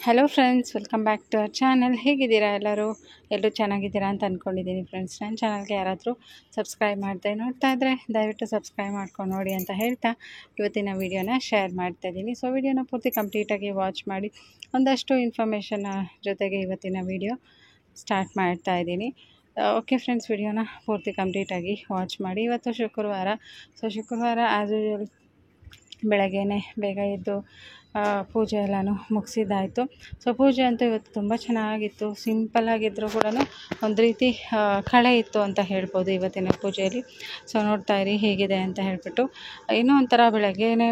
Hello friends, welcome back to our channel. ಹೇಗಿದ್ದೀರಾ ಎಲ್ಲರೂ ಚೆನ್ನಾಗಿದ್ದೀರಾ ಅಂತ ಅಂದ್ಕೊಂಡಿದ್ದೀನಿ ಫ್ರೆಂಡ್ಸ್. ನನ್ನ ಚಾನಲ್ಗೆ ಯಾರಾದರೂ ಸಬ್ಸ್ಕ್ರೈಬ್ ನೋಡ್ತಾ ಇದ್ದರೆ ದಯವಿಟ್ಟು ಸಬ್ಸ್ಕ್ರೈಬ್ ಮಾಡ್ಕೊಂಡು ನೋಡಿ ಅಂತ ಹೇಳ್ತಾ ಇವತ್ತಿನ ವೀಡಿಯೋನ ಶೇರ್ ಮಾಡ್ತಾಯಿದ್ದೀನಿ. ಸೊ ವೀಡಿಯೋನ ಪೂರ್ತಿ ಕಂಪ್ಲೀಟಾಗಿ ವಾಚ್ ಮಾಡಿ ಒಂದಷ್ಟು ಇನ್ಫಾರ್ಮೇಷನ್ ಜೊತೆಗೆ ಇವತ್ತಿನ ವೀಡಿಯೋ ಸ್ಟಾರ್ಟ್ ಮಾಡ್ತಾಯಿದ್ದೀನಿ. ಓಕೆ ಫ್ರೆಂಡ್ಸ್, ವಿಡಿಯೋನ ಪೂರ್ತಿ ಕಂಪ್ಲೀಟಾಗಿ ವಾಚ್ ಮಾಡಿ. ಇವತ್ತು ಶುಕ್ರವಾರ. ಸೊ ಶುಕ್ರವಾರ ಆ್ಯಸ್ ಯೂಶುವಲ್ ಬೆಳಗ್ಗೆನೇ ಬೇಗ ಎದ್ದು ಪೂಜೆ ಎಲ್ಲನೂ ಮುಗಿಸಿದ್ದಾಯಿತು. ಸೊ ಪೂಜೆ ಅಂತೂ ಇವತ್ತು ತುಂಬ ಚೆನ್ನಾಗಿತ್ತು. ಸಿಂಪಲ್ಲಾಗಿದ್ದರೂ ಕೂಡ ಒಂದು ರೀತಿ ಕಳೆ ಇತ್ತು ಅಂತ ಹೇಳ್ಬೋದು ಇವತ್ತಿನ ಪೂಜೆಯಲ್ಲಿ. ಸೊ ನೋಡ್ತಾ ಇರಿ ಹೇಗಿದೆ ಅಂತ ಹೇಳ್ಬಿಟ್ಟು. ಇನ್ನೂ ಒಂಥರ ಬೆಳಗ್ಗೆನೇ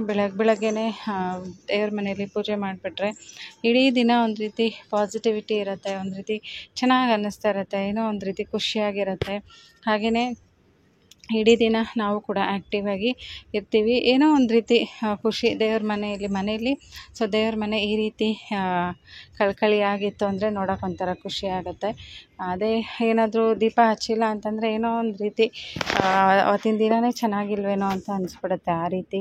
ದೇವ್ರ ಮನೆಯಲ್ಲಿ ಪೂಜೆ ಮಾಡಿಬಿಟ್ರೆ ಇಡೀ ದಿನ ಒಂದು ರೀತಿ ಪಾಸಿಟಿವಿಟಿ ಇರುತ್ತೆ, ಒಂದು ರೀತಿ ಚೆನ್ನಾಗಿ ಅನ್ನಿಸ್ತಾ ಇರುತ್ತೆ, ಏನೋ ಒಂದು ರೀತಿ ಖುಷಿಯಾಗಿರುತ್ತೆ. ಹಾಗೆಯೇ ಇಡೀ ದಿನ ನಾವು ಕೂಡ ಆ್ಯಕ್ಟಿವ್ ಆಗಿ ಇರ್ತೀವಿ. ಏನೋ ಒಂದು ರೀತಿ ಖುಷಿ ದೇವ್ರ ಮನೆಯಲ್ಲಿ. ಸೊ ದೇವ್ರ ಮನೆ ಈ ರೀತಿ ಕಳ್ಕಳಿಯಾಗಿತ್ತು ಅಂದರೆ ನೋಡೋಕೆ ಒಂಥರ ಖುಷಿ ಆಗುತ್ತೆ. ಅದೇ ಏನಾದರೂ ದೀಪ ಹಚ್ಚಿಲ್ಲ ಅಂತಂದರೆ ಏನೋ ಒಂದು ರೀತಿ ಅವತ್ತಿನ ದಿನವೇ ಚೆನ್ನಾಗಿಲ್ವೇನೋ ಅಂತ ಅನಿಸ್ಬಿಡುತ್ತೆ, ಆ ರೀತಿ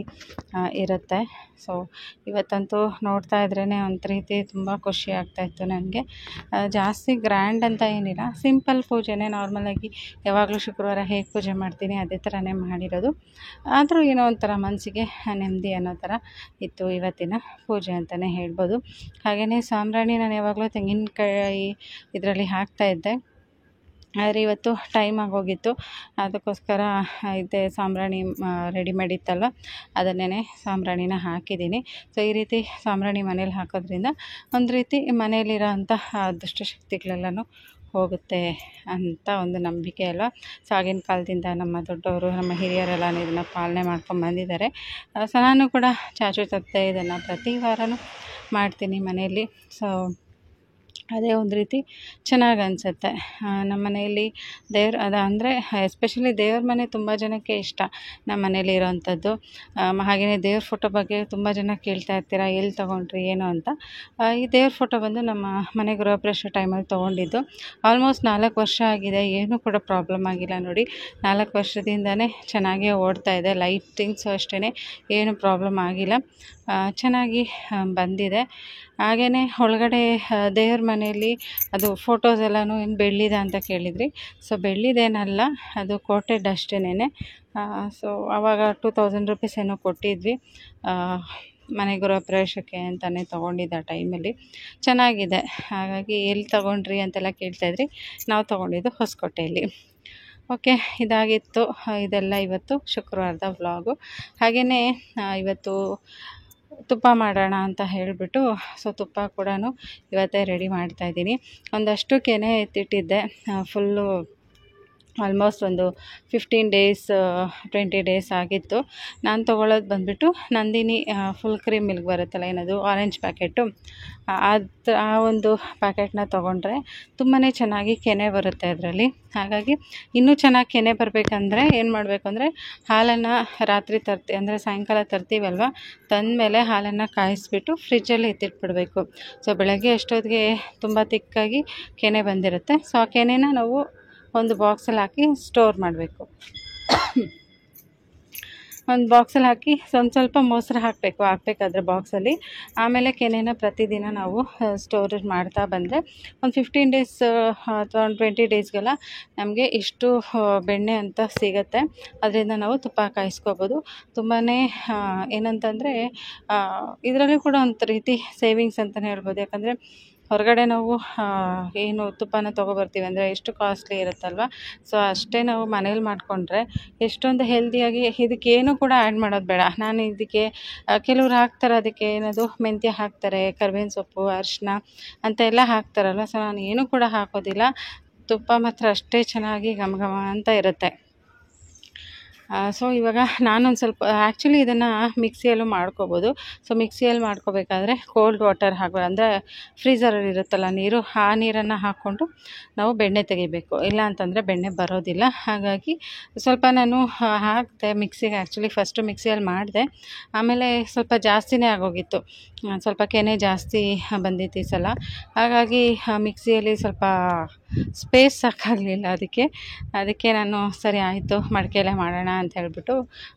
ಇರುತ್ತೆ. ಸೊ ಇವತ್ತಂತೂ ನೋಡ್ತಾ ಇದ್ರೇ ಒಂದು ರೀತಿ ತುಂಬ ಖುಷಿ ಆಗ್ತಾಯಿತ್ತು ನನಗೆ. ಜಾಸ್ತಿ ಗ್ರ್ಯಾಂಡ್ ಅಂತ ಏನಿಲ್ಲ, ಸಿಂಪಲ್ ಪೂಜೆನೇ, ನಾರ್ಮಲಾಗಿ ಯಾವಾಗಲೂ ಶುಕ್ರವಾರ ಹೇಗೆ ಪೂಜೆ ಮಾಡ್ತೀನಿ ಅದೇ ಥರನೇ ಮಾಡಿರೋದು. ಆದರೂ ಏನೋ ಒಂಥರ ಮನಸ್ಸಿಗೆ ನೆಮ್ಮದಿ ಅನ್ನೋ ಥರ ಇತ್ತು ಇವತ್ತಿನ ಪೂಜೆ ಅಂತಲೇ ಹೇಳ್ಬೋದು. ಹಾಗೆಯೇ ಸಾಂಬ್ರಾಣಿ ನಾನು ಯಾವಾಗಲೂ ತೆಂಗಿನಕಾಯಿ ಇದರಲ್ಲಿ ಹಾಕ್ತಾಯಿದ್ದೆ, ಆದರೆ ಇವತ್ತು ಟೈಮ್ ಆಗೋಗಿತ್ತು. ಅದಕ್ಕೋಸ್ಕರ ಇದೆ ಸಾಂಬ್ರಾಣಿ ರೆಡಿಮೇಡ್ ಇತ್ತಲ್ವ, ಅದನ್ನೇ ಸಾಂಬ್ರಾಣಿನ ಹಾಕಿದ್ದೀನಿ. ಸೊ ಈ ರೀತಿ ಸಾಂಬ್ರಾಣಿ ಮನೇಲಿ ಹಾಕೋದ್ರಿಂದ ಒಂದು ರೀತಿ ಮನೆಯಲ್ಲಿರೋ ಅಂತಹ ದುಷ್ಟಶಕ್ತಿಗಳೆಲ್ಲನೂ ಹೋಗುತ್ತೆ ಅಂತ ಒಂದು ನಂಬಿಕೆ ಅಲ್ವ. ಸೊ ಆಗಿನ ಕಾಲದಿಂದ ನಮ್ಮ ದೊಡ್ಡವರು, ನಮ್ಮ ಹಿರಿಯರೆಲ್ಲ ಇದನ್ನು ಪಾಲನೆ ಮಾಡ್ಕೊಂಡು ಬಂದಿದ್ದಾರೆ. ಸೊ ನಾನು ಕೂಡ ಚಾಚು ತಪ್ಪದೆ ಇದನ್ನು ಪ್ರತಿ ವಾರವೂ ಮಾಡ್ತೀನಿ ಮನೆಯಲ್ಲಿ. ಸೊ ಅದೇ ಒಂದು ರೀತಿ ಚೆನ್ನಾಗಿ ಅನಿಸುತ್ತೆ. ನಮ್ಮ ಮನೆಯಲ್ಲಿ ಅಂದರೆ ಎಸ್ಪೆಷಲಿ ದೇವ್ರ ಮನೆ ತುಂಬ ಜನಕ್ಕೆ ಇಷ್ಟ ನಮ್ಮ ಮನೇಲಿ ಇರೋವಂಥದ್ದು. ಹಾಗೆಯೇ ದೇವ್ರ ಫೋಟೋ ಬಗ್ಗೆ ತುಂಬ ಜನ ಕೇಳ್ತಾ ಇರ್ತೀರ, ಎಲ್ಲಿ ತೊಗೊಂಡ್ರಿ ಏನು ಅಂತ. ಈ ದೇವ್ರ ಫೋಟೋ ಬಂದು ನಮ್ಮ ಮನೆ ಗೃಹಪ್ರವೇಶ ಟೈಮಲ್ಲಿ ತೊಗೊಂಡಿದ್ದು. ಆಲ್ಮೋಸ್ಟ್ 4 ವರ್ಷ ಆಗಿದೆ, ಏನೂ ಕೂಡ ಪ್ರಾಬ್ಲಮ್ ಆಗಿಲ್ಲ ನೋಡಿ. 4 ವರ್ಷದಿಂದನೇ ಚೆನ್ನಾಗೇ ಓಡ್ತಾ ಇದೆ. ಲೈಟಿಂಗ್ಸು ಅಷ್ಟೇ, ಏನು ಪ್ರಾಬ್ಲಮ್ ಆಗಿಲ್ಲ, ಚೆನ್ನಾಗಿ ಬಂದಿದೆ. ಹಾಗೆಯೇ ಒಳಗಡೆ ದೇವ್ರ ಮನೆಯಲ್ಲಿ ಅದು ಫೋಟೋಸ್ ಎಲ್ಲನೂ ಏನು ಬೆಳ್ಳಿದ ಅಂತ ಕೇಳಿದ್ರಿ. ಸೊ ಬೆಳ್ಳಿದೇನಲ್ಲ, ಅದು ಕೋಟೆಡ್ ಅಷ್ಟೇನೆ. ಸೊ ಆವಾಗ 2000 ರೂಪೀಸ್ ಏನೋ ಕೊಟ್ಟಿದ್ವಿ ಮನೆ ಗೃಹಪ್ರವೇಶಕ್ಕೆ ಅಂತಲೇ ತೊಗೊಂಡಿದ್ದ ಟೈಮಲ್ಲಿ. ಚೆನ್ನಾಗಿದೆ. ಹಾಗಾಗಿ ಎಲ್ಲಿ ತೊಗೊಂಡ್ರಿ ಅಂತೆಲ್ಲ ಕೇಳ್ತಾಯಿದ್ರಿ. ನಾವು ತೊಗೊಂಡಿದ್ದು ಹೊಸಕೋಟೆಯಲ್ಲಿ. ಓಕೆ, ಇದಾಗಿತ್ತು. ಇದೆಲ್ಲ ಇವತ್ತು ಶುಕ್ರವಾರದ ವ್ಲಾಗು. ಹಾಗೆಯೇ ಇವತ್ತು ತುಪ್ಪ ಮಾಡೋಣ ಅಂತ ಹೇಳಿಬಿಟ್ಟು ಸೊ ತುಪ್ಪ ಕೂಡ ಇವತ್ತೇ ರೆಡಿ ಮಾಡ್ತಾಯಿದ್ದೀನಿ. ಒಂದಷ್ಟು ಕೆನೆ ಎತ್ತಿಟ್ಟಿದ್ದೆ, ಫುಲ್ಲು ಆಲ್ಮೋಸ್ಟ್ ಒಂದು 15 ಡೇಸ್ 20 ಡೇಸ್ ಆಗಿತ್ತು. ನಾನು ತೊಗೊಳ್ಳೋದು ಬಂದುಬಿಟ್ಟು ನಂದಿನಿ ಫುಲ್ ಕ್ರೀಮ್ ಮಿಲ್ಕ್ ಬರುತ್ತಲ್ಲ, ಏನದು ಆರೆಂಜ್ ಪ್ಯಾಕೆಟು, ಆ ಒಂದು ಪ್ಯಾಕೆಟ್ನ ತೊಗೊಂಡ್ರೆ ತುಂಬಾ ಚೆನ್ನಾಗಿ ಕೆನೆ ಬರುತ್ತೆ ಅದರಲ್ಲಿ. ಹಾಗಾಗಿ ಇನ್ನೂ ಚೆನ್ನಾಗಿ ಕೆನೆ ಬರಬೇಕಂದ್ರೆ ಏನು ಮಾಡಬೇಕು ಅಂದರೆ ಹಾಲನ್ನು ರಾತ್ರಿ ಅಂದರೆ ಸಾಯಂಕಾಲ ತರ್ತೀವಲ್ವ, ತಂದಮೇಲೆ ಹಾಲನ್ನು ಕಾಯಿಸ್ಬಿಟ್ಟು ಫ್ರಿಜ್ಜಲ್ಲಿ ಎತ್ತಿಟ್ಬಿಡಬೇಕು. ಸೊ ಬೆಳಗ್ಗೆ ಅಷ್ಟೊತ್ತಿಗೆ ತುಂಬ ತಿಕ್ಕಾಗಿ ಕೆನೆ ಬಂದಿರುತ್ತೆ. ಸೊ ಆ ಕೆನೆನ ನಾವು ಒಂದು ಬಾಕ್ಸಲ್ಲಿ ಹಾಕಿ ಸ್ಟೋರ್ ಮಾಡಬೇಕು. ಒಂದು ಬಾಕ್ಸಲ್ಲಿ ಹಾಕಿ ಸ್ವಲ್ಪ ಮೊಸರು ಹಾಕಬೇಕಾದ್ರೆ ಬಾಕ್ಸಲ್ಲಿ. ಆಮೇಲೆ ಕೆನೆನ ಪ್ರತಿದಿನ ನಾವು ಸ್ಟೋರ್ ಮಾಡ್ತಾ ಬಂದರೆ ಒಂದು 15 ಡೇಸ್ ಅಥವಾ ಒಂದು 20 ಡೇಸ್ಗೆಲ್ಲ ನಮಗೆ ಇಷ್ಟು ಬೆಣ್ಣೆ ಅಂತ ಸಿಗುತ್ತೆ. ಅದರಿಂದ ನಾವು ತುಪ್ಪ ಕಾಯಿಸ್ಕೋಬೋದು. ತುಂಬಾ ಏನಂತಂದರೆ ಇದರಲ್ಲಿ ಕೂಡ ಒಂದು ರೀತಿ ಸೇವಿಂಗ್ಸ್ ಅಂತಲೇ ಹೇಳ್ಬೋದು. ಯಾಕಂದರೆ ಹೊರಗಡೆ ನಾವು ಏನು ತುಪ್ಪನ ತೊಗೊಬರ್ತೀವಿ ಅಂದರೆ ಎಷ್ಟು ಕಾಸ್ಟ್ಲಿ ಇರುತ್ತಲ್ವ. ಸೊ ಅಷ್ಟೇ ನಾವು ಮನೇಲಿ ಮಾಡಿಕೊಂಡ್ರೆ ಎಷ್ಟೊಂದು ಹೆಲ್ದಿಯಾಗಿ, ಇದಕ್ಕೇನು ಕೂಡ ಆ್ಯಡ್ ಮಾಡೋದು ಬೇಡ. ನಾನು ಇದಕ್ಕೆ ಕೆಲವ್ರು ಹಾಕ್ತಾರೆ, ಅದಕ್ಕೆ ಏನದು ಮೆಂತ್ಯ ಹಾಕ್ತಾರೆ, ಕರ್ಬೇವಿನ ಸೊಪ್ಪು, ಅರಿಶಿನ ಅಂತ ಎಲ್ಲ ಹಾಕ್ತಾರಲ್ವ. ಸೊ ನಾನು ಏನೂ ಕೂಡ ಹಾಕೋದಿಲ್ಲ. ತುಪ್ಪ ಮಾತ್ರ ಅಷ್ಟೇ ಚೆನ್ನಾಗಿ ಘಮ ಘಮ ಅಂತ ಇರುತ್ತೆ. ಸೊ ಇವಾಗ ನಾನೊಂದು ಸ್ವಲ್ಪ ಆ್ಯಕ್ಚುಲಿ ಇದನ್ನು ಮಿಕ್ಸಿಯಲ್ಲೂ ಮಾಡ್ಕೋಬೋದು. ಸೊ ಮಿಕ್ಸಿಯಲ್ಲಿ ಮಾಡ್ಕೋಬೇಕಾದ್ರೆ ಕೋಲ್ಡ್ ವಾಟರ್ ಅಂದರೆ ಫ್ರೀಝರಲ್ಲಿ ಇರುತ್ತಲ್ಲ ನೀರು, ಆ ನೀರನ್ನು ಹಾಕ್ಕೊಂಡು ನಾವು ಬೆಣ್ಣೆ ತೆಗಿಬೇಕು. ಇಲ್ಲ ಅಂತಂದರೆ ಬೆಣ್ಣೆ ಬರೋದಿಲ್ಲ. ಹಾಗಾಗಿ ಸ್ವಲ್ಪ ನಾನು ಹಾಕಿದೆ ಮಿಕ್ಸಿಗೆ. ಆ್ಯಕ್ಚುಲಿ ಫಸ್ಟು ಮಿಕ್ಸಿಯಲ್ಲಿ ಮಾಡಿದೆ, ಆಮೇಲೆ ಸ್ವಲ್ಪ ಜಾಸ್ತಿನೇ ಆಗೋಗಿತ್ತು, ಸ್ವಲ್ಪ ಕೆನೆ ಜಾಸ್ತಿ ಬಂದಿತ್ತು ಈ ಸಲ. ಹಾಗಾಗಿ ಮಿಕ್ಸಿಯಲ್ಲಿ ಸ್ವಲ್ಪ ಸ್ಪೇಸ್ ಸಾಕಾಗಲಿಲ್ಲ. ಅದಕ್ಕೆ ನಾನು ಸರಿ ಆಯಿತು ಮಡಿಕೆಯಲ್ಲೇ ಮಾಡೋಣ ಅಂತ ಹೇಳ್ಬಿಟ್ಟು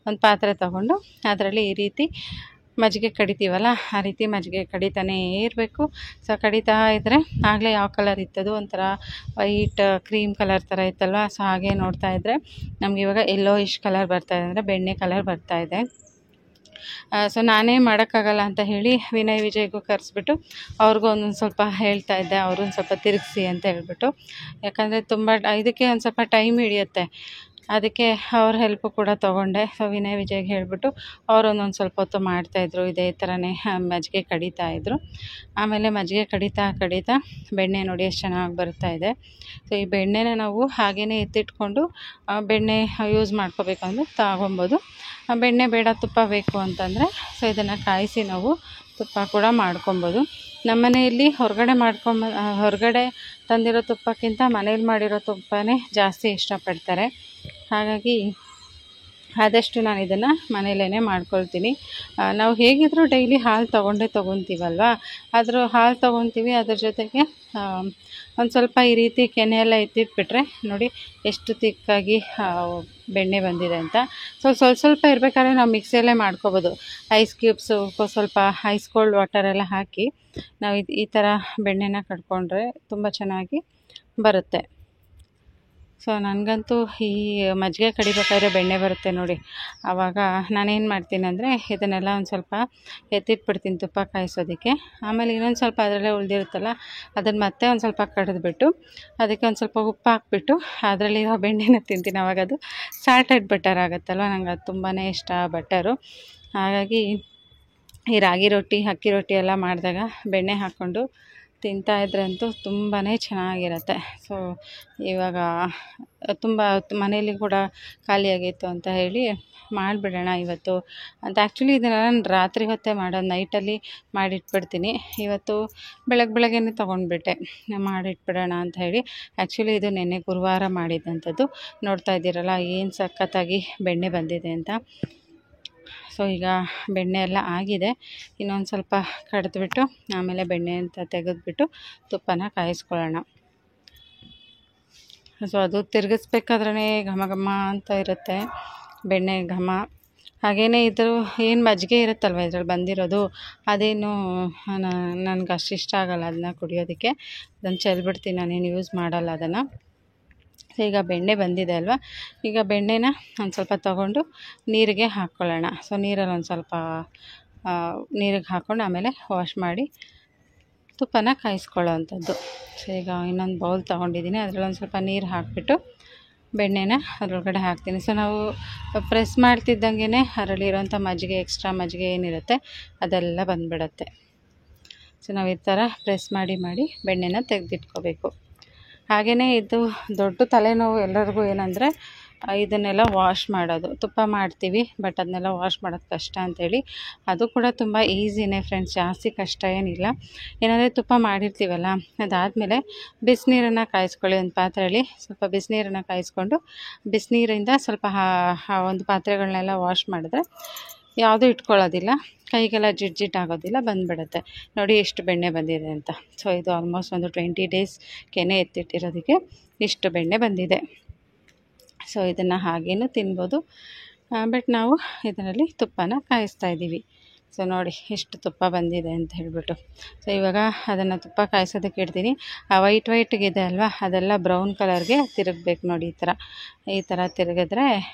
ಒಂದು ಪಾತ್ರೆ ತಗೊಂಡು ಅದರಲ್ಲಿ ಈ ರೀತಿ ಮಜ್ಜಿಗೆ ಕಡಿತೀವಲ್ಲ ಆ ರೀತಿ ಮಜ್ಜಿಗೆ ಕಡಿತಾನೇ ಇರಬೇಕು. ಸೊ ಕಡಿತಾ ಇದ್ದರೆ ಆಗಲೇ ಯಾವ ಕಲರ್ ಇತ್ತದು ಒಂಥರ ವೈಟ್ ಕ್ರೀಮ್ ಕಲರ್ ಥರ ಇತ್ತಲ್ವ. ಸೊ ಹಾಗೆ ನೋಡ್ತಾ ಇದ್ದರೆ ನಮ್ಗೆ ಇವಾಗ ಯೆಲ್ಲೋಯಿಶ್ ಕಲರ್ ಬರ್ತಾಯಿದೆ, ಅಂದರೆ ಬೆಣ್ಣೆ ಕಲರ್ ಬರ್ತಾಯಿದೆ. ಸೊ ನಾನೇ ಮಾಡೋಕ್ಕಾಗಲ್ಲ ಅಂತ ಹೇಳಿ ವಿನಯ್ ವಿಜಯ್ಗೂ ಕರೆಸ್ಬಿಟ್ಟು ಅವ್ರಿಗೂ ಒಂದೊಂದು ಸ್ವಲ್ಪ ಹೇಳ್ತಾ ಇದ್ದೆ, ಅವರು ಒಂದು ಸ್ವಲ್ಪ ತಿರುಗಿಸಿ ಅಂತ ಹೇಳ್ಬಿಟ್ಟು. ಯಾಕಂದರೆ ತುಂಬ ಇದಕ್ಕೆ ಒಂದು ಸ್ವಲ್ಪ ಟೈಮ್ ಹಿಡಿಯುತ್ತೆ, ಅದಕ್ಕೆ ಅವ್ರ ಹೆಲ್ಪು ಕೂಡ ತೊಗೊಂಡೆ. ಸೊ ವಿನಯ್ ವಿಜಯ್ಗೆ ಹೇಳಿಬಿಟ್ಟು ಅವರು ಒಂದೊಂದು ಸ್ವಲ್ಪ ಹೊತ್ತು ಮಾಡ್ತಾಯಿದ್ರು, ಇದೇ ಥರನೇ ಮಜ್ಜಿಗೆ ಕಡಿತಾಯಿದ್ರು. ಆಮೇಲೆ ಮಜ್ಜಿಗೆ ಕಡಿತಾ ಬೆಣ್ಣೆ ನೋಡಿ ಎಷ್ಟು ಚೆನ್ನಾಗಿ ಬರ್ತಾಯಿದೆ. ಸೊ ಈ ಬೆಣ್ಣೆನ ನಾವು ಹಾಗೇ ಎತ್ತಿಟ್ಕೊಂಡು ಬೆಣ್ಣೆ ಯೂಸ್ ಮಾಡ್ಕೋಬೇಕು ಅಂದರೆ ತಗೊಬೋದು. ಬೆಣ್ಣೆ ಬೇಡ ತುಪ್ಪ ಬೇಕು ಅಂತಂದರೆ ಸೊ ಇದನ್ನು ಕಾಯಿಸಿ ನಾವು ತುಪ್ಪ ಕೂಡ ಮಾಡ್ಕೊಬೋದು. ನಮ್ಮ ಮನೆಯಲ್ಲಿ ಹೊರಗಡೆ ತಂದಿರೋ ತುಪ್ಪಕ್ಕಿಂತ ಮನೇಲಿ ಮಾಡಿರೋ ತುಪ್ಪನೇ ಜಾಸ್ತಿ ಇಷ್ಟಪಡ್ತಾರೆ. ಹಾಗಾಗಿ ಆದಷ್ಟು ನಾನು ಇದನ್ನು ಮನೇಲೇ ಮಾಡ್ಕೊಳ್ತೀನಿ. ನಾವು ಹೇಗಿದ್ದರೂ ಡೈಲಿ ಹಾಲು ತೊಗೊತೀವಲ್ವ, ಹಾಲು ತೊಗೊತೀವಿ, ಅದ್ರ ಜೊತೆಗೆ ಒಂದು ಸ್ವಲ್ಪ ಈ ರೀತಿ ಕೆನೆ ಎಲ್ಲ ಎತ್ತಿಟ್ಬಿಟ್ರೆ ನೋಡಿ ಎಷ್ಟು ತಿಕ್ಕಾಗಿ ಬೆಣ್ಣೆ ಬಂದಿದೆ ಅಂತ. ಸ್ವಲ್ಪ ಇರಬೇಕಾದ್ರೆ ನಾವು ಮಿಕ್ಸಿಯಲ್ಲೇ ಮಾಡ್ಕೊಬೋದು. ಐಸ್ ಕ್ಯೂಬ್ಸು ಸ್ವಲ್ಪ ಐಸ್ ಕೋಲ್ಡ್ ವಾಟರೆಲ್ಲ ಹಾಕಿ ನಾವು ಈ ಥರ ಬೆಣ್ಣೆನ ಕಡ್ಕೊಂಡ್ರೆ ತುಂಬ ಚೆನ್ನಾಗಿ ಬರುತ್ತೆ. ಸೊ ನನಗಂತೂ ಈ ಮಜ್ಜಿಗೆ ಕಡಿಬೇಕಾದ್ರೆ ಬೆಣ್ಣೆ ಬರುತ್ತೆ ನೋಡಿ, ಆವಾಗ ನಾನೇನು ಮಾಡ್ತೀನಿ ಅಂದರೆ ಇದನ್ನೆಲ್ಲ ಒಂದು ಸ್ವಲ್ಪ ಎತ್ತಿಟ್ಬಿಡ್ತೀನಿ ತುಪ್ಪ ಕಾಯಿಸೋದಕ್ಕೆ. ಆಮೇಲೆ ಇನ್ನೊಂದು ಸ್ವಲ್ಪ ಅದರಲ್ಲೇ ಉಳಿದಿರುತ್ತಲ್ಲ ಅದನ್ನು ಮತ್ತೆ ಒಂದು ಸ್ವಲ್ಪ ಕಡಿದ್ಬಿಟ್ಟು ಅದಕ್ಕೆ ಒಂದು ಸ್ವಲ್ಪ ಉಪ್ಪು ಹಾಕ್ಬಿಟ್ಟು ಅದರಲ್ಲಿರೋ ಬೆಣ್ಣೆನ ತಿಂತೀನಿ. ಆವಾಗ ಅದು ಸಾಲ್ಟೆಡ್ ಬಟರ್ ಆಗುತ್ತಲ್ವ, ನಂಗೆ ಅದು ತುಂಬಾ ಇಷ್ಟ ಬಟರು. ಹಾಗಾಗಿ ಈ ರಾಗಿ ರೊಟ್ಟಿ ಅಕ್ಕಿ ರೊಟ್ಟಿ ಎಲ್ಲ ಮಾಡಿದಾಗ ಬೆಣ್ಣೆ ಹಾಕ್ಕೊಂಡು ತಿಂತಾಯಿದ್ರಂತೂ ತುಂಬಾ ಚೆನ್ನಾಗಿರುತ್ತೆ. ಸೊ ಇವಾಗ ತುಂಬ ಮನೇಲಿ ಕೂಡ ಖಾಲಿಯಾಗಿತ್ತು ಅಂತ ಹೇಳಿ ಮಾಡಿಬಿಡೋಣ ಇವತ್ತು ಅಂತ. ಆ್ಯಕ್ಚುಲಿ ಇದನ್ನು ನಾನು ರಾತ್ರಿ ಹೊತ್ತೇ ಮಾಡೋದು, ನೈಟಲ್ಲಿ ಮಾಡಿಟ್ಬಿಡ್ತೀನಿ. ಇವತ್ತು ಬೆಳಗ್ಗೆನೇ ತೊಗೊಂಡ್ಬಿಟ್ಟೆ ಮಾಡಿಟ್ಬಿಡೋಣ ಅಂತ ಹೇಳಿ. ಆ್ಯಕ್ಚುಲಿ ಇದು ನೆನ್ನೆ ಗುರುವಾರ ಮಾಡಿದ್ದಂಥದ್ದು. ನೋಡ್ತಾ ಇದ್ದೀರಲ್ಲ ಏನು ಸಖತ್ತಾಗಿ ಬೆಣ್ಣೆ ಬಂದಿದೆ ಅಂತ. ಸೊ ಈಗ ಬೆಣ್ಣೆ ಎಲ್ಲ ಆಗಿದೆ, ಇನ್ನೊಂದು ಸ್ವಲ್ಪ ಕಡಿದ್ಬಿಟ್ಟು ಆಮೇಲೆ ಬೆಣ್ಣೆ ಅಂತ ತೆಗೆದುಬಿಟ್ಟು ತುಪ್ಪನ ಕಾಯಿಸ್ಕೊಳ್ಳೋಣ. ಸೊ ಅದು ತಿರುಗಿಸ್ಬೇಕಾದ್ರೇ ಘಮ ಘಮ ಅಂತ ಇರುತ್ತೆ ಬೆಣ್ಣೆ ಘಮ. ಹಾಗೆಯೇ ಇದು ಏನು ಮಜ್ಜಿಗೆ ಇರುತ್ತಲ್ವ ಇದ್ರಲ್ಲಿ ಬಂದಿರೋದು, ಅದೇನು ನನಗೆ ಅಷ್ಟು ಇಷ್ಟ ಆಗೋಲ್ಲ ಅದನ್ನ ಕುಡಿಯೋದಕ್ಕೆ. ಅದನ್ನು ಚೆಲ್ಬಿಡ್ತೀನಿ, ನಾನೇನು ಯೂಸ್ ಮಾಡಲ್ಲ ಅದನ್ನು. ಈಗ ಬೆಣ್ಣೆ ಬಂದಿದೆ ಅಲ್ವಾ, ಈಗ ಬೆಣ್ಣೆನ ಒಂದು ಸ್ವಲ್ಪ ತೊಗೊಂಡು ನೀರಿಗೆ ಹಾಕ್ಕೊಳ್ಳೋಣ. ಸೊ ನೀರಲ್ಲಿ ಒಂದು ಸ್ವಲ್ಪ ನೀರಿಗೆ ಹಾಕ್ಕೊಂಡು ಆಮೇಲೆ ವಾಶ್ ಮಾಡಿ ತುಪ್ಪನ ಕಾಯಿಸ್ಕೊಳ್ಳೋ ಅಂಥದ್ದು. ಸೊ ಈಗ ಇನ್ನೊಂದು ಬೌಲ್ ತೊಗೊಂಡಿದ್ದೀನಿ, ಅದರಲ್ಲಿ ಒಂದು ಸ್ವಲ್ಪ ನೀರು ಹಾಕಿಬಿಟ್ಟು ಬೆಣ್ಣೆನ ಅದರೊಳಗಡೆ ಹಾಕ್ತೀನಿ. ಸೊ ನಾವು ಪ್ರೆಸ್ ಮಾಡ್ತಿದ್ದಂಗೆ ಅದರಲ್ಲಿರೋಂಥ ಎಕ್ಸ್ಟ್ರಾ ಮಜ್ಜಿಗೆ ಏನಿರುತ್ತೆ ಅದೆಲ್ಲ ಬಂದುಬಿಡತ್ತೆ. ಸೊ ನಾವು ಈ ಥರ ಪ್ರೆಸ್ ಮಾಡಿ ಬೆಣ್ಣೆನ ತೆಗೆದಿಟ್ಕೋಬೇಕು. ಹಾಗೆಯೇ ಇದು ದೊಡ್ಡ ತಲೆನೋವು ಎಲ್ಲರಿಗೂ ಏನಂದರೆ ಇದನ್ನೆಲ್ಲ ವಾಶ್ ಮಾಡೋದು. ತುಪ್ಪ ಮಾಡ್ತೀವಿ ಬಟ್ ಅದನ್ನೆಲ್ಲ ವಾಶ್ ಮಾಡೋದು ಕಷ್ಟ ಅಂಥೇಳಿ. ಅದು ಕೂಡ ತುಂಬ ಈಸಿನೇ ಫ್ರೆಂಡ್ಸ್, ಜಾಸ್ತಿ ಕಷ್ಟ ಏನಿಲ್ಲ. ಏನಾದರೆ ತುಪ್ಪ ಮಾಡಿರ್ತೀವಲ್ಲ ಅದಾದಮೇಲೆ ಬಿಸಿನೀರನ್ನು ಕಾಯಿಸ್ಕೊಳ್ಳಿ. ಒಂದು ಪಾತ್ರೆಯಲ್ಲಿ ಸ್ವಲ್ಪ ಬಿಸಿನೀರನ್ನು ಕಾಯಿಸ್ಕೊಂಡು ಬಿಸಿನೀರಿಂದ ಸ್ವಲ್ಪ ಒಂದು ಪಾತ್ರೆಗಳನ್ನೆಲ್ಲ ವಾಶ್ ಮಾಡಿದ್ರೆ ಯಾವುದೂ ಇಟ್ಕೊಳ್ಳೋದಿಲ್ಲ, ಕೈಗೆಲ್ಲ ಜಿಡ್ಜಿಟ್ ಆಗೋದಿಲ್ಲ, ಬಂದುಬಿಡುತ್ತೆ. ನೋಡಿ ಎಷ್ಟು ಬೆಣ್ಣೆ ಬಂದಿದೆ ಅಂತ. ಸೊ ಇದು ಆಲ್ಮೋಸ್ಟ್ ಒಂದು 20 ಡೇಸ್ ಕೆನೆ ಎತ್ತಿಟ್ಟಿರೋದಕ್ಕೆ ಇಷ್ಟು ಬೆಣ್ಣೆ ಬಂದಿದೆ. ಸೊ ಇದನ್ನು ಹಾಗೇನೂ ತಿನ್ಬೋದು, ಬಟ್ ನಾವು ಇದರಲ್ಲಿ ತುಪ್ಪನ ಕಾಯಿಸ್ತಾ ಇದ್ದೀವಿ. ಸೊ ನೋಡಿ ಎಷ್ಟು ತುಪ್ಪ ಬಂದಿದೆ ಅಂತ ಹೇಳಿಬಿಟ್ಟು. ಸೊ ಇವಾಗ ಅದನ್ನು ತುಪ್ಪ ಕಾಯಿಸೋದಕ್ಕೆ ಇಡ್ತೀನಿ. ಆ ವೈಟ್ಗಿದೆ ಅಲ್ವಾ, ಅದೆಲ್ಲ ಬ್ರೌನ್ ಕಲರ್ಗೆ ತಿರುಗಬೇಕು ನೋಡಿ. ಈ ಥರ ತಿರುಗಿದ್ರೆ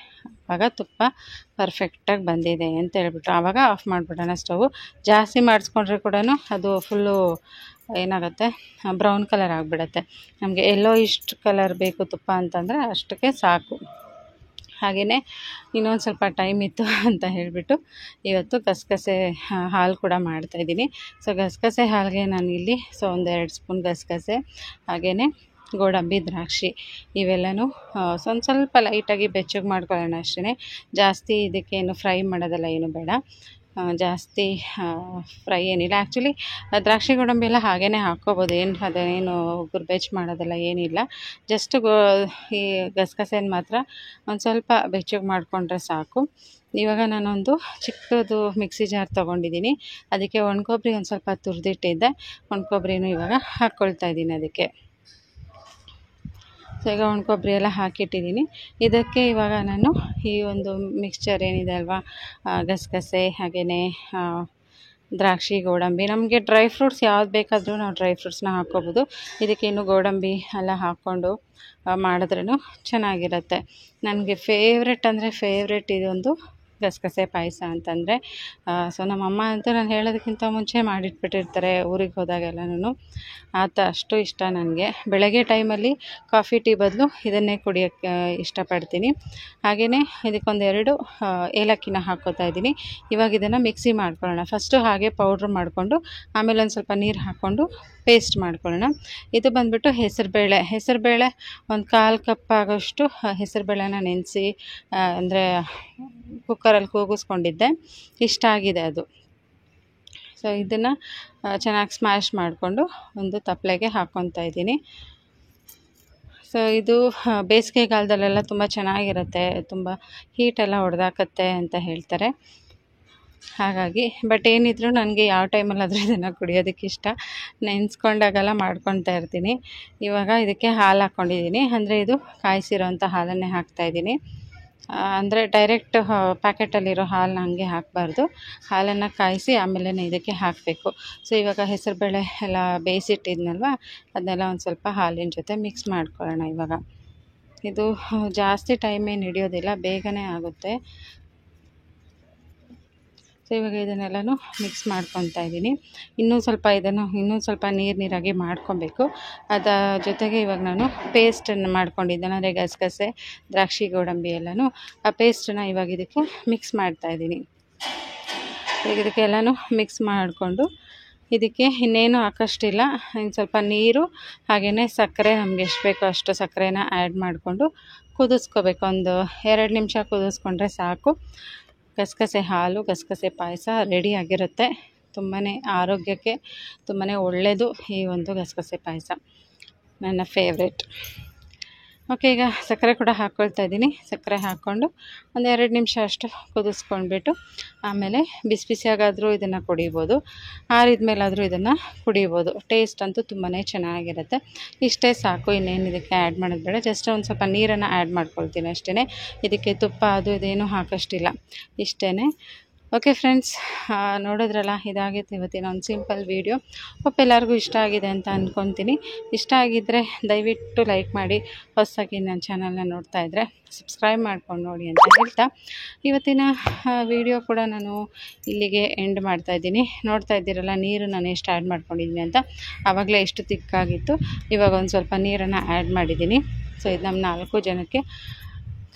ಆವಾಗ ತುಪ್ಪ ಪರ್ಫೆಕ್ಟಾಗಿ ಬಂದಿದೆ ಅಂತ ಹೇಳ್ಬಿಟ್ಟು ಆವಾಗ ಆಫ್ ಮಾಡಿಬಿಡೋಣ ಸ್ಟವ್. ಜಾಸ್ತಿ ಮಾಡಿಸ್ಕೊಂಡ್ರೆ ಕೂಡ ಅದು ಫುಲ್ಲು ಏನಾಗುತ್ತೆ, ಬ್ರೌನ್ ಕಲರ್ ಆಗಿಬಿಡತ್ತೆ. ನಮಗೆ ಯೆಲ್ಲೋಯಿಶ್ ಕಲರ್ ಬೇಕು ತುಪ್ಪ ಅಂತಂದರೆ ಅಷ್ಟಕ್ಕೆ ಸಾಕು. ಹಾಗೆಯೇ ಇನ್ನೊಂದು ಸ್ವಲ್ಪ ಟೈಮ್ ಇತ್ತು ಅಂತ ಹೇಳಿಬಿಟ್ಟು ಇವತ್ತು ಗಸಗಸೆ ಹಾಲು ಕೂಡ ಮಾಡ್ತಾಯಿದ್ದೀನಿ. ಸೊ ಗಸಗಸೆ ಹಾಲಿಗೆ ನಾನಿಲ್ಲಿ ಒಂದು 2 ಸ್ಪೂನ್ ಗಸಗಸೆ, ಹಾಗೆಯೇ ಗೋಡಂಬಿ, ದ್ರಾಕ್ಷಿ ಇವೆಲ್ಲನೂ ಸ್ವಲ್ಪ ಲೈಟಾಗಿ ಬೆಚ್ಚಗೆ ಮಾಡ್ಕೊಳ್ಳೋಣ ಅಷ್ಟೇ. ಜಾಸ್ತಿ ಇದಕ್ಕೇನು ಫ್ರೈ ಮಾಡೋದೆಲ್ಲ ಏನು ಬೇಡ, ಜಾಸ್ತಿ ಫ್ರೈ ಏನಿಲ್ಲ. ಆ್ಯಕ್ಚುಲಿ ದ್ರಾಕ್ಷಿ ಗೋಡಂಬಿ ಎಲ್ಲ ಹಾಗೇ ಹಾಕ್ಕೋಬೋದು, ಅದೇನು ಗುರ್ಬೆಚ್ಚು ಮಾಡೋದೆಲ್ಲ ಏನಿಲ್ಲ. ಜಸ್ಟ್ ಈ ಗಸಗಸೆನ ಮಾತ್ರ ಒಂದು ಸ್ವಲ್ಪ ಬೆಚ್ಚಗೆ ಮಾಡಿಕೊಂಡ್ರೆ ಸಾಕು. ಇವಾಗ ನಾನೊಂದು ಚಿಕ್ಕದು ಮಿಕ್ಸಿ ಜಾರ್ ತೊಗೊಂಡಿದ್ದೀನಿ, ಅದಕ್ಕೆ ಒಣಕೊಬ್ಬರಿ ಒಂದು ಸ್ವಲ್ಪ ತುರಿದಿಟ್ಟಿದ್ದೆ, ಒಣಕೊಬ್ಬರಿನೂ ಇವಾಗ ಹಾಕ್ಕೊಳ್ತಾ ಇದ್ದೀನಿ ಅದಕ್ಕೆ. ಸೊ ಈಗ ಒಣಕೊಬ್ಬರಿ ಎಲ್ಲ ಹಾಕಿಟ್ಟಿದ್ದೀನಿ. ಇದಕ್ಕೆ ಇವಾಗ ನಾನು ಈ ಒಂದು ಮಿಕ್ಸ್ಚರ್ ಏನಿದೆ ಅಲ್ವಾ, ಗಸಗಸೆ ಹಾಗೆಯೇ ದ್ರಾಕ್ಷಿ ಗೋಡಂಬಿ, ನಮಗೆ ಡ್ರೈ ಫ್ರೂಟ್ಸ್ ಯಾವ್ದು ಬೇಕಾದರೂ ನಾವು ಡ್ರೈ ಫ್ರೂಟ್ಸ್ನ ಹಾಕ್ಕೋಬೋದು. ಇದಕ್ಕೆ ಇನ್ನು ಗೋಡಂಬಿ ಎಲ್ಲ ಹಾಕ್ಕೊಂಡು ಮಾಡಿದ್ರೂ ಚೆನ್ನಾಗಿರುತ್ತೆ. ನನಗೆ ಫೇವ್ರೆಟ್ ಅಂದರೆ ಫೇವ್ರೆಟ್ ಇದೊಂದು ಗಸಗಸೆ ಪಾಯಸ ಅಂತಂದರೆ. ಸೊ ನಮ್ಮಮ್ಮ ಅಂತೂ ನಾನು ಹೇಳೋದಕ್ಕಿಂತ ಮುಂಚೆ ಮಾಡಿಟ್ಬಿಟ್ಟಿರ್ತಾರೆ ಊರಿಗೆ ಹೋದಾಗೆಲ್ಲನೂ. ಅಷ್ಟು ಇಷ್ಟ ನನಗೆ. ಬೆಳಗ್ಗೆ ಟೈಮಲ್ಲಿ ಕಾಫಿ ಟೀ ಬದಲು ಇದನ್ನೇ ಕುಡಿಯೋಕ್ಕೆ ಇಷ್ಟಪಡ್ತೀನಿ. ಹಾಗೆಯೇ ಇದಕ್ಕೊಂದೆರಡು ಏಲಕ್ಕಿನ ಹಾಕ್ಕೋತಾ ಇದ್ದೀನಿ. ಇವಾಗ ಇದನ್ನು ಮಿಕ್ಸಿ ಮಾಡ್ಕೊಳ್ಳೋಣ. ಫಸ್ಟು ಹಾಗೆ ಪೌಡ್ರ್ ಮಾಡಿಕೊಂಡು ಆಮೇಲೆ ಒಂದು ಸ್ವಲ್ಪ ನೀರು ಹಾಕ್ಕೊಂಡು ಪೇಸ್ಟ್ ಮಾಡ್ಕೊಳ್ಳೋಣ. ಇದು ಬಂದುಬಿಟ್ಟು ಹೆಸರುಬೇಳೆ ಒಂದು 1/4 ಕಪ್ ಆಗೋಷ್ಟು ಹೆಸರುಬೇಳೆನ ನೆನೆಸಿ ಅಂದರೆ ಕುಕ್ಕರಲ್ಲಿ ಕೂಗಿಸ್ಕೊಂಡಿದ್ದೆ. ಇಷ್ಟ ಆಗಿದೆ ಅದು. ಸೊ ಇದನ್ನು ಚೆನ್ನಾಗಿ ಸ್ಮ್ಯಾಶ್ ಮಾಡಿಕೊಂಡು ಒಂದು ತಪ್ಪಲೆಗೆ ಹಾಕ್ಕೊತಾ ಇದ್ದೀನಿ. ಸೊ ಇದು ಬೇಸಿಗೆಗಾಲದಲ್ಲೆಲ್ಲ ತುಂಬ ಚೆನ್ನಾಗಿರುತ್ತೆ, ತುಂಬ ಹೀಟೆಲ್ಲ ಹೊಡೆದಾಕತ್ತೆ ಅಂತ ಹೇಳ್ತಾರೆ. ಹಾಗಾಗಿ ಬಟ್ ಏನಿದ್ರು ನನಗೆ ಯಾವ ಟೈಮಲ್ಲಾದರೂ ಇದನ್ನು ಕುಡಿಯೋದಕ್ಕೆ ಇಷ್ಟ. ನೆನೆಸ್ಕೊಂಡಾಗೆಲ್ಲ ಮಾಡ್ಕೊತಾ ಇರ್ತೀನಿ. ಇವಾಗ ಇದಕ್ಕೆ ಹಾಲು ಹಾಕ್ಕೊಂಡಿದ್ದೀನಿ. ಅಂದರೆ ಇದು ಕಾಯಿಸಿರೋಂಥ ಹಾಲನ್ನೇ ಹಾಕ್ತಾಯಿದ್ದೀನಿ. ಅಂದರೆ ಡೈರೆಕ್ಟ್ ಪ್ಯಾಕೆಟಲ್ಲಿರೋ ಹಾಲನ್ನ ಹಾಗೆ ಹಾಕಬಾರ್ದು. ಹಾಲನ್ನು ಕಾಯಿಸಿ ಆಮೇಲೆ ಇದಕ್ಕೆ ಹಾಕಬೇಕು. ಸೊ ಇವಾಗ ಹೆಸರುಬೇಳೆ ಎಲ್ಲ ಬೇಯಿಸಿಟ್ಟಿದ್ನಲ್ವ, ಅದನ್ನೆಲ್ಲ ಒಂದು ಸ್ವಲ್ಪ ಹಾಲಿನ ಜೊತೆ ಮಿಕ್ಸ್ ಮಾಡ್ಕೊಳ್ಳೋಣ. ಇವಾಗ ಇದು ಜಾಸ್ತಿ ಟೈಮ್ ಏನು ಹಿಡಿಯೋದಿಲ್ಲ, ಬೇಗನೆ ಆಗುತ್ತೆ. ಸೊ ಇವಾಗ ಇದನ್ನೆಲ್ಲನೂ ಮಿಕ್ಸ್ ಮಾಡ್ಕೊತಾ ಇದ್ದೀನಿ. ಇನ್ನೂ ಸ್ವಲ್ಪ ನೀರಾಗಿ ಮಾಡ್ಕೊಬೇಕು. ಅದರ ಜೊತೆಗೆ ಇವಾಗ ನಾನು ಪೇಸ್ಟನ್ನು ಮಾಡ್ಕೊಂಡಿದ್ದೇನೆ, ಅಂದರೆ ಗಸಗಸೆ ದ್ರಾಕ್ಷಿ ಗೋಡಂಬಿ ಎಲ್ಲನೂ ಆ ಪೇಸ್ಟನ್ನು ಇವಾಗ ಇದಕ್ಕೆ ಮಿಕ್ಸ್ ಮಾಡ್ತಾಯಿದ್ದೀನಿ. ಈಗ ಇದಕ್ಕೆಲ್ಲನೂ ಮಿಕ್ಸ್ ಮಾಡಿಕೊಂಡು ಇದಕ್ಕೆ ಇನ್ನೇನು ಹಾಕೋಷ್ಟಿಲ್ಲ. ಇನ್ನು ಸ್ವಲ್ಪ ನೀರು ಹಾಗೆಯೇ ಸಕ್ಕರೆ, ನಮಗೆ ಎಷ್ಟು ಬೇಕೋ ಅಷ್ಟು ಸಕ್ಕರೆನ ಆ್ಯಡ್ ಮಾಡಿಕೊಂಡು ಕುದಿಸ್ಕೋಬೇಕು. ಒಂದು 2 ನಿಮಿಷ ಕುದಿಸ್ಕೊಂಡ್ರೆ ಸಾಕು. ಗಸಗಸೆ ಹಾಲು, ಗಸಗಸೆ ಪಾಯಸ ರೆಡಿಯಾಗಿರುತ್ತೆ. ತುಂಬಾ ಆರೋಗ್ಯಕ್ಕೆ ತುಂಬಾ ಒಳ್ಳೆಯದು ಈ ಒಂದು ಗಸಗಸೆ ಪಾಯಸ, ನನ್ನ ಫೇವ್ರೆಟ್. ಓಕೆ, ಈಗ ಸಕ್ಕರೆ ಕೂಡ ಹಾಕ್ಕೊಳ್ತಾ ಇದ್ದೀನಿ. ಸಕ್ಕರೆ ಹಾಕ್ಕೊಂಡು ಒಂದು 2 ನಿಮಿಷ ಅಷ್ಟು ಕುದಿಸ್ಕೊಂಡ್ಬಿಟ್ಟು ಆಮೇಲೆ ಬಿಸಿಯಾಗಾದರೂ ಇದನ್ನು ಕುಡಿಬೋದು, ಆರಿದ ಮೇಲಾದರೂ ಇದನ್ನು ಕುಡಿಬೋದು. ಟೇಸ್ಟ್ ಅಂತೂ ತುಂಬಾ ಚೆನ್ನಾಗಿರುತ್ತೆ. ಇಷ್ಟೇ ಸಾಕು, ಇನ್ನೇನು ಇದಕ್ಕೆ ಆ್ಯಡ್ ಮಾಡೋದು ಬೇಡ. ಜಸ್ಟ್ ಒಂದು ಸ್ವಲ್ಪ ನೀರನ್ನು ಆ್ಯಡ್ ಮಾಡ್ಕೊಳ್ತೀನಿ ಅಷ್ಟೇ. ಇದಕ್ಕೆ ತುಪ್ಪ ಅದು ಇದೇನು ಹಾಕೋಷ್ಟಿಲ್ಲ, ಇಷ್ಟೇ. ಓಕೆ ಫ್ರೆಂಡ್ಸ್, ನೋಡಿದ್ರಲ್ಲ, ಇದಾಗಿತ್ತು ಇವತ್ತಿನ ಒಂದು ಸಿಂಪಲ್ ವೀಡಿಯೋ. ಹೋಪ್ ಎಲ್ಲರಿಗೂ ಇಷ್ಟ ಆಗಿದೆ ಅಂತ ಅಂದ್ಕೊತೀನಿ. ಇಷ್ಟ ಆಗಿದ್ದರೆ ದಯವಿಟ್ಟು ಲೈಕ್ ಮಾಡಿ. ಹೊಸದಾಗಿ ನನ್ನ ಚಾನಲ್ನ ನೋಡ್ತಾ ಇದ್ದರೆ ಸಬ್ಸ್ಕ್ರೈಬ್ ಮಾಡ್ಕೊಂಡು ನೋಡಿ ಅಂತ ಹೇಳ್ತಾ ಇವತ್ತಿನ ವೀಡಿಯೋ ಕೂಡ ನಾನು ಇಲ್ಲಿಗೆ ಎಂಡ್ ಮಾಡ್ತಾಯಿದ್ದೀನಿ. ನೋಡ್ತಾ ಇದ್ದೀರಲ್ಲ ನೀರು ನಾನು ಎಷ್ಟು ಆ್ಯಡ್ ಮಾಡ್ಕೊಂಡಿದ್ದೀನಿ ಅಂತ. ಆವಾಗಲೇ ಎಷ್ಟು ತಿಕ್ಕಾಗಿತ್ತು, ಇವಾಗ ಒಂದು ಸ್ವಲ್ಪ ನೀರನ್ನು ಆ್ಯಡ್ ಮಾಡಿದ್ದೀನಿ. ಸೊ ಇದು ನಮ್ಮ 4 ಜನಕ್ಕೆ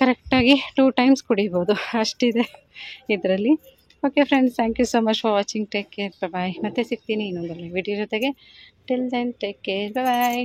ಕರೆಕ್ಟಾಗಿ 2 ಟೈಮ್ಸ್ ಕುಡಿಬೋದು, ಅಷ್ಟಿದೆ ಇದರಲ್ಲಿ. Okay friends, thank you so much for watching. Take care, bye. ಮತ್ತೆ ಸಿಗ್ತೀನಿ ಇನ್ನೊಂದು ವಿಡಿಯೋ ಜೊತೆಗೆ. ಟಿಲ್ ದೆನ್ ಟೇಕ್ ಕೇರ್, ಬಾಯ್.